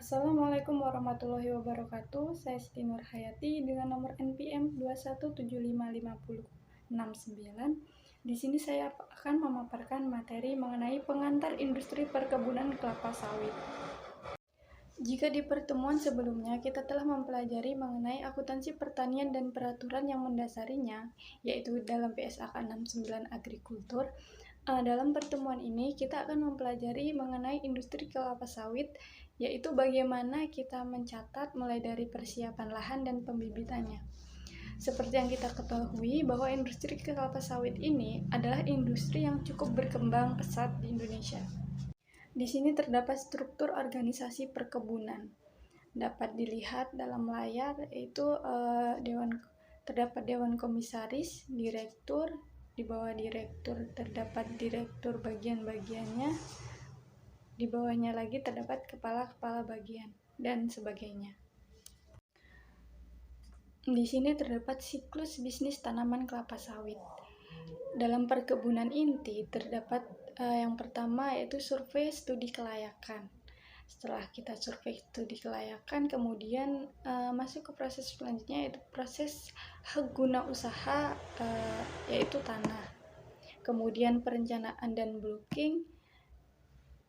Assalamualaikum warahmatullahi wabarakatuh. Saya Siti Nurhayati dengan nomor NPM 2175569. Di sini saya akan memaparkan materi mengenai pengantar industri perkebunan kelapa sawit. Jika di pertemuan sebelumnya kita telah mempelajari mengenai akuntansi pertanian dan peraturan yang mendasarinya, yaitu dalam PSAK 69 Agrikultur, dalam pertemuan ini kita akan mempelajari mengenai industri kelapa sawit, yaitu bagaimana kita mencatat mulai dari persiapan lahan dan pembibitannya. Seperti yang kita ketahui bahwa industri kelapa sawit ini adalah industri yang cukup berkembang pesat di Indonesia. Di sini terdapat struktur organisasi perkebunan. Dapat dilihat dalam layar, yaitu terdapat dewan komisaris, direktur, di bawah direktur terdapat direktur bagian-bagiannya, di bawahnya lagi terdapat kepala-kepala bagian, dan sebagainya. Di sini terdapat siklus bisnis tanaman kelapa sawit. Dalam perkebunan inti terdapat yang pertama yaitu survei studi kelayakan. Setelah kita survei studi kelayakan, kemudian masuk ke proses selanjutnya yaitu proses hak guna usaha, yaitu tanah. Kemudian perencanaan dan blocking,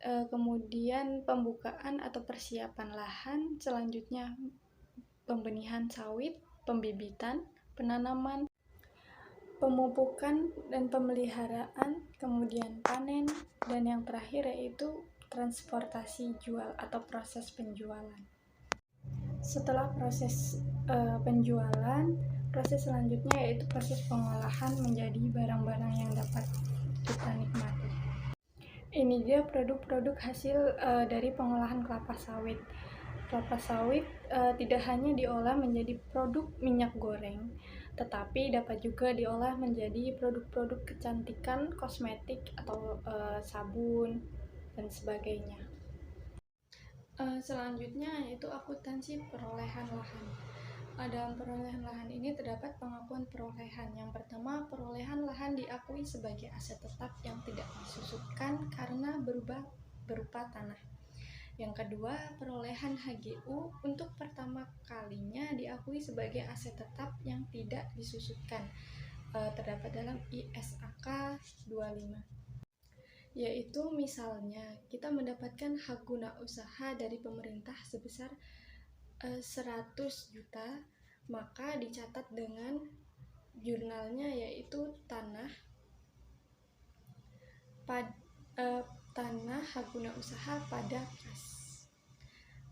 kemudian pembukaan atau persiapan lahan, selanjutnya pembenihan sawit, pembibitan, penanaman, pemupukan dan pemeliharaan, kemudian panen, dan yang terakhir yaitu transportasi jual atau proses penjualan. Setelah proses penjualan, proses selanjutnya yaitu proses pengolahan menjadi barang-barang yang dapat kita nikmati. Ini dia produk-produk hasil dari pengolahan kelapa sawit. Kelapa sawit tidak hanya diolah menjadi produk minyak goreng, tetapi dapat juga diolah menjadi produk-produk kecantikan, kosmetik, atau sabun, dan sebagainya. Selanjutnya yaitu akuntansi perolehan lahan. Dalam perolehan lahan ini terdapat pengakuan perolehan. Yang pertama, perolehan lahan diakui sebagai aset tetap yang tidak disusutkan karena berupa tanah. Yang kedua, perolehan HGU untuk pertama kalinya diakui sebagai aset tetap yang tidak disusutkan. Terdapat dalam ISAK 25. Yaitu misalnya kita mendapatkan hak guna usaha dari pemerintah sebesar 100 juta, maka dicatat dengan jurnalnya yaitu tanah hak guna usaha pada kas.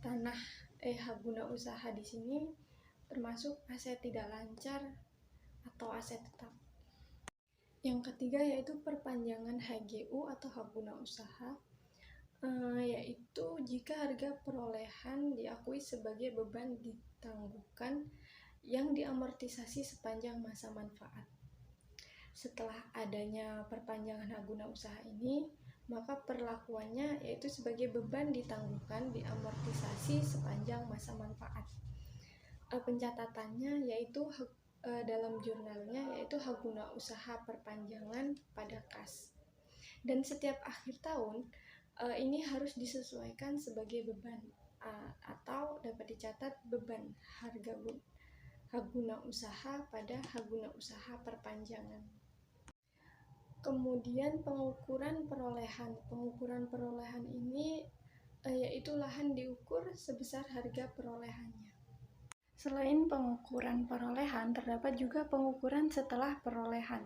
Tanah hak guna usaha di sini termasuk aset tidak lancar atau aset tetap. Yang ketiga yaitu perpanjangan HGU atau hak guna usaha, yaitu jika harga perolehan diakui sebagai beban ditangguhkan yang diamortisasi sepanjang masa manfaat. Setelah adanya perpanjangan hak guna usaha ini, maka perlakuannya yaitu sebagai beban ditangguhkan diamortisasi sepanjang masa manfaat. Pencatatannya yaitu dalam jurnalnya yaitu hak guna usaha perpanjangan pada kas. Dan setiap akhir tahun ini harus disesuaikan sebagai beban atau dapat dicatat beban harga hak guna usaha pada hak guna usaha perpanjangan. Kemudian pengukuran perolehan. Pengukuran perolehan ini yaitu lahan diukur sebesar harga perolehannya. Selain pengukuran perolehan, terdapat juga pengukuran setelah perolehan.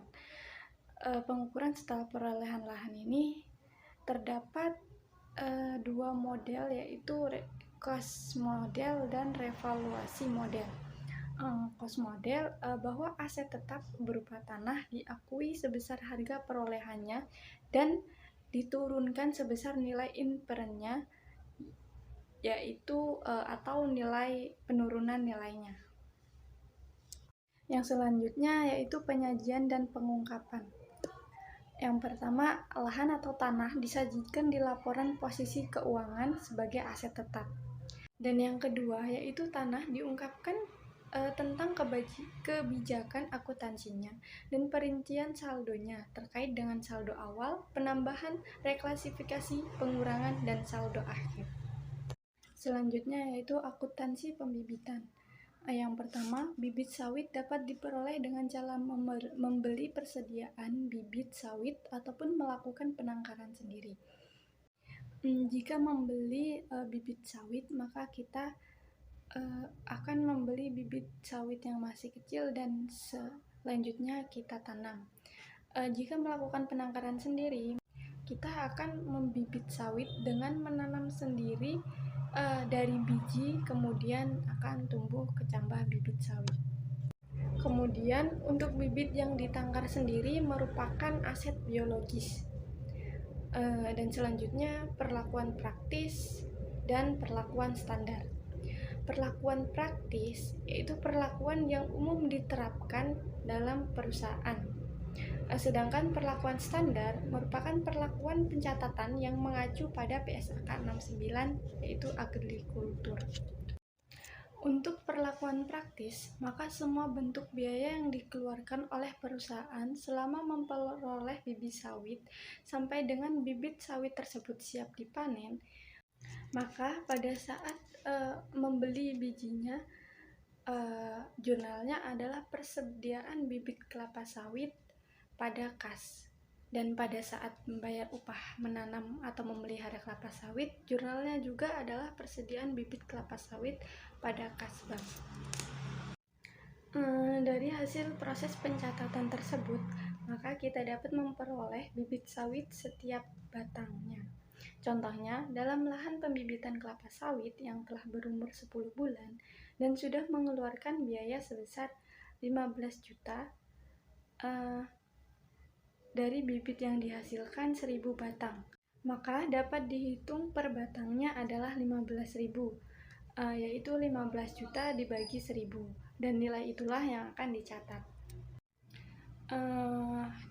Pengukuran setelah perolehan lahan ini terdapat dua model, yaitu cost model dan revaluasi model. Cost model bahwa aset tetap berupa tanah diakui sebesar harga perolehannya dan diturunkan sebesar nilai inferennya, yaitu atau nilai penurunan nilainya. Yang selanjutnya yaitu penyajian dan pengungkapan. Yang pertama, lahan atau tanah disajikan di laporan posisi keuangan sebagai aset tetap. Dan yang kedua yaitu tanah diungkapkan tentang kebijakan akuntansinya dan perincian saldonya terkait dengan saldo awal, penambahan, reklasifikasi, pengurangan, dan saldo akhir. Selanjutnya yaitu akuntansi pembibitan. Yang pertama, bibit sawit dapat diperoleh dengan cara membeli persediaan bibit sawit ataupun melakukan penangkaran sendiri. Jika membeli bibit sawit, maka kita akan membeli bibit sawit yang masih kecil dan selanjutnya kita tanam. Jika melakukan penangkaran sendiri, kita akan membibit sawit dengan menanam sendiri dari biji, kemudian akan tumbuh kecambah bibit sawit. Kemudian untuk bibit yang ditangkar sendiri merupakan aset biologis. Dan selanjutnya perlakuan praktis dan perlakuan standar. Perlakuan praktis yaitu perlakuan yang umum diterapkan dalam perusahaan. Sedangkan perlakuan standar merupakan perlakuan pencatatan yang mengacu pada PSAK 69 yaitu agrikultur. Untuk perlakuan praktis, maka semua bentuk biaya yang dikeluarkan oleh perusahaan selama memperoleh bibit sawit sampai dengan bibit sawit tersebut siap dipanen, maka pada saat membeli bijinya, jurnalnya adalah persediaan bibit kelapa sawit pada kas, dan pada saat membayar upah menanam atau memelihara kelapa sawit, jurnalnya juga adalah persediaan bibit kelapa sawit pada kas bank. Dari hasil proses pencatatan tersebut, maka kita dapat memperoleh bibit sawit setiap batangnya. Contohnya, dalam lahan pembibitan kelapa sawit yang telah berumur 10 bulan dan sudah mengeluarkan biaya sebesar 15 juta, dari bibit yang dihasilkan 1000 batang, maka dapat dihitung per batangnya adalah 15.000, yaitu 15 juta dibagi 1000, dan nilai itulah yang akan dicatat.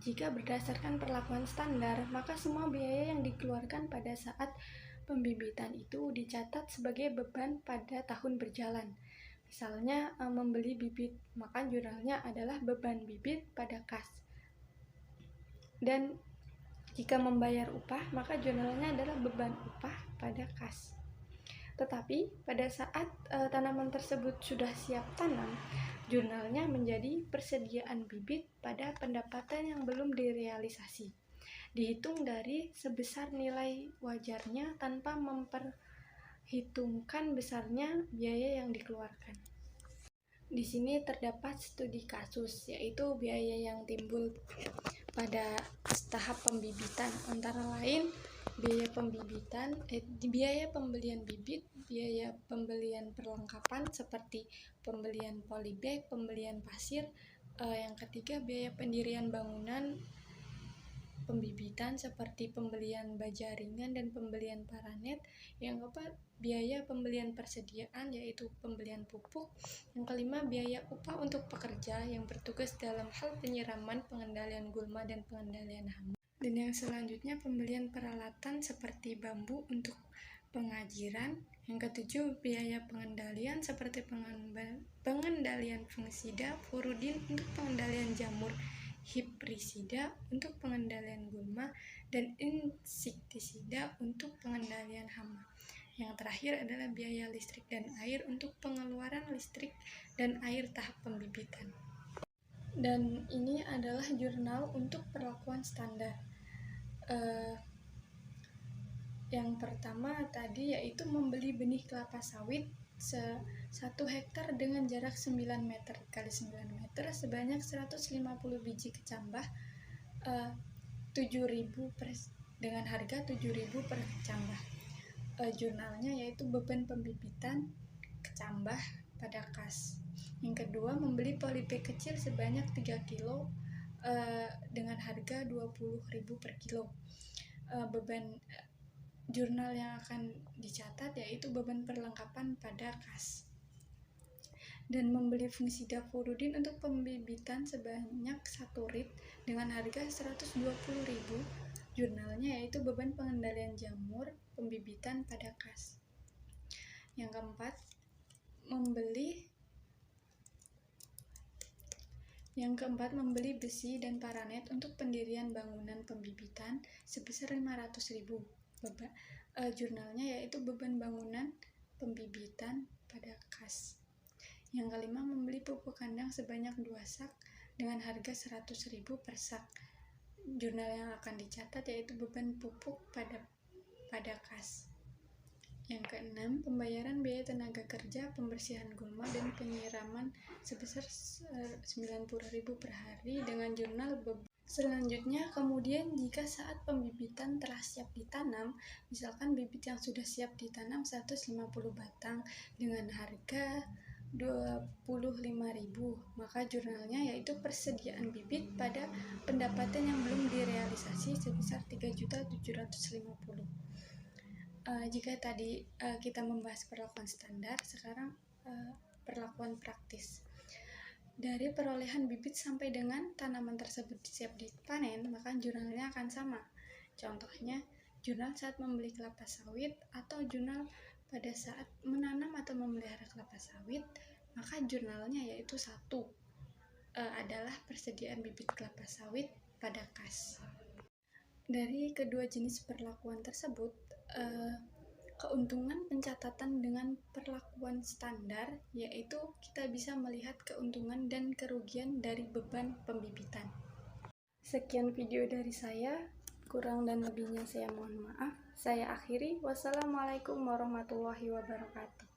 Jika berdasarkan perlakuan standar, maka semua biaya yang dikeluarkan pada saat pembibitan itu dicatat sebagai beban pada tahun berjalan. Misalnya membeli bibit, maka jurnalnya adalah beban bibit pada kas. Dan jika membayar upah, maka jurnalnya adalah beban upah pada kas. Tetapi pada saat tanaman tersebut sudah siap tanam, jurnalnya menjadi persediaan bibit pada pendapatan yang belum direalisasi. Dihitung dari sebesar nilai wajarnya tanpa memperhitungkan besarnya biaya yang dikeluarkan. Di sini terdapat studi kasus, yaitu biaya yang timbul pada tahap pembibitan, antara lain biaya pembibitan, biaya pembelian bibit, biaya pembelian perlengkapan seperti pembelian polybag, pembelian pasir, yang ketiga biaya pendirian bangunan pembibitan seperti pembelian baja ringan dan pembelian paranet, yang keempat biaya pembelian persediaan yaitu pembelian pupuk, yang kelima biaya upah untuk pekerja yang bertugas dalam hal penyiraman, pengendalian gulma dan pengendalian hama, dan yang selanjutnya pembelian peralatan seperti bambu untuk pengajiran, yang ketujuh biaya pengendalian seperti pengendalian fungisida, furudin untuk pengendalian jamur, hiprisida untuk pengendalian gulma, dan insektisida untuk pengendalian hama. Yang terakhir adalah biaya listrik dan air untuk pengeluaran listrik dan air tahap pembibitan. Dan ini adalah jurnal untuk perlakuan standar. Yang pertama tadi yaitu membeli benih kelapa sawit 1 hektar dengan jarak 9 meter kali 9 meter sebanyak 150 biji kecambah, 7.000 dengan harga 7.000 per kecambah. Jurnalnya yaitu beban pembibitan kecambah pada kas. Yang kedua, membeli polybag kecil sebanyak 3 kilo dengan harga 20.000 per kilo. Beban jurnal yang akan dicatat yaitu beban perlengkapan pada kas. Dan membeli fungisida furudin untuk pembibitan sebanyak 1 rit dengan harga 120.000, jurnalnya yaitu beban pengendalian jamur pembibitan pada kas. Yang keempat, membeli besi dan paranet untuk pendirian bangunan pembibitan sebesar 500.000. Jurnalnya yaitu beban bangunan Yang kelima, membeli pupuk kandang sebanyak 2 sak dengan harga 100.000 per sak. Jurnal yang akan dicatat yaitu beban pupuk pada kas. Yang keenam, pembayaran biaya tenaga kerja, pembersihan gulma, dan penyiraman sebesar 90.000 per hari dengan jurnal beban. Selanjutnya, kemudian jika saat pembibitan telah siap ditanam, misalkan bibit yang sudah siap ditanam 150 batang dengan harga 25.000, maka jurnalnya yaitu persediaan bibit pada pendapatan yang belum direalisasi sebesar 3.750.000. Jika tadi kita membahas perlakuan standar, sekarang perlakuan praktis. Dari perolehan bibit sampai dengan tanaman tersebut siap dipanen, maka jurnalnya akan sama. Contohnya, jurnal saat membeli kelapa sawit atau jurnal pada saat menanam atau memelihara kelapa sawit, maka jurnalnya yaitu satu, adalah persediaan bibit kelapa sawit pada kas. Dari kedua jenis perlakuan tersebut, keuntungan pencatatan dengan perlakuan standar yaitu kita bisa melihat keuntungan dan kerugian dari beban pembibitan. Sekian video dari saya, kurang dan lebihnya saya mohon maaf. Saya akhiri. Wassalamualaikum warahmatullahi wabarakatuh.